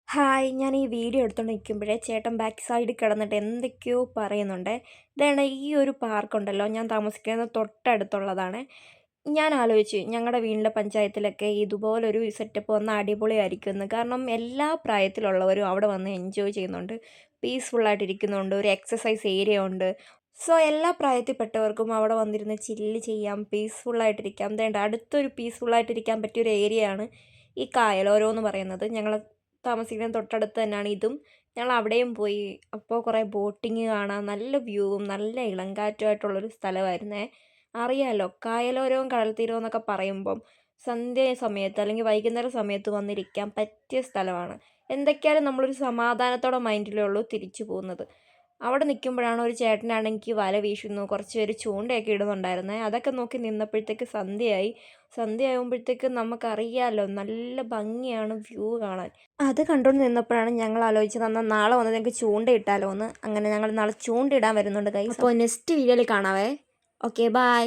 Hi! ഞാൻ ഈ video എടുത്തോണ്ട് നിൽക്കുമ്പോഴേ ചേട്ടൻ ബാക്ക് സൈഡിൽ കിടന്നിട്ട് എന്തൊക്കെയോ പറയുന്നുണ്ടേ. ഇതാണ് ഈ ഒരു പാർക്കുണ്ടല്ലോ, ഞാൻ താമസിക്കുന്നത് തൊട്ടടുത്തുള്ളതാണ്. ഞാൻ ആലോചിച്ചു ഞങ്ങളുടെ വീടിൻ്റെ പഞ്ചായത്തിലൊക്കെ ഇതുപോലൊരു സെറ്റപ്പ് വന്നാൽ അടിപൊളിയായിരിക്കുമെന്ന്. കാരണം എല്ലാ പ്രായത്തിലുള്ളവരും അവിടെ വന്ന് എൻജോയ് ചെയ്യുന്നുണ്ട്. പീസ്ഫുള്ളായിട്ട് ഇരിക്കുന്നുണ്ട്. ഒരു എക്സർസൈസ് ഏരിയ ഉണ്ട്. സോ എല്ലാ പ്രായത്തിൽപ്പെട്ടവർക്കും അവിടെ വന്നിരുന്ന് ചില്ല് ചെയ്യാം, പീസ്ഫുള്ളായിട്ടിരിക്കാം. അടുത്തൊരു പീസ്ഫുള്ളായിട്ടിരിക്കാൻ പറ്റിയൊരു ഏരിയയാണ് ഈ കായലോരം എന്ന് പറയുന്നത്. ഞങ്ങൾ താമസിക്കുന്ന തൊട്ടടുത്ത് തന്നെയാണ് ഇതും. ഞങ്ങൾ അവിടെയും പോയി. അപ്പോൾ കുറേ ബോട്ടിങ് കാണാം. നല്ല വ്യൂവും നല്ല ഇളങ്കാറ്റുമായിട്ടുള്ളൊരു സ്ഥലമായിരുന്നേ. അറിയാലോ, കായലോരവും കടൽത്തീരവും എന്നൊക്കെ പറയുമ്പം സന്ധ്യ സമയത്ത് അല്ലെങ്കിൽ വൈകുന്നേര സമയത്ത് വന്നിരിക്കാൻ പറ്റിയ സ്ഥലമാണ്. എന്തൊക്കെയായാലും നമ്മളൊരു സമാധാനത്തോടെ മൈൻഡിലേ ഉള്ളൂ തിരിച്ചു പോകുന്നത്. അവിടെ നിൽക്കുമ്പോഴാണ് ഒരു ചേട്ടനാണെങ്കിൽ വല വീശുന്നു, കുറച്ച് പേര് ചൂണ്ടയൊക്കെ ഇടുന്നുണ്ടായിരുന്നേ. അതൊക്കെ നോക്കി നിന്നപ്പോഴത്തേക്ക് സന്ധ്യയായി. സന്ധ്യയാകുമ്പോഴത്തേക്കും നമുക്കറിയാലോ നല്ല ഭംഗിയാണ് വ്യൂ കാണാൻ. അത് കണ്ടുകൊണ്ട് നിന്നപ്പോഴാണ് ഞങ്ങൾ ആലോചിച്ചത് എന്നാൽ നാളെ വന്ന് ഞങ്ങൾക്ക് ചൂണ്ടയിട്ടാലോ എന്ന്. അങ്ങനെ ഞങ്ങൾ നാളെ ചൂണ്ടയിടാൻ വരുന്നുണ്ട് ഗൈസ്. അപ്പോൾ നെക്സ്റ്റ് വീഡിയോയിൽ കാണാവേ. Okay, by.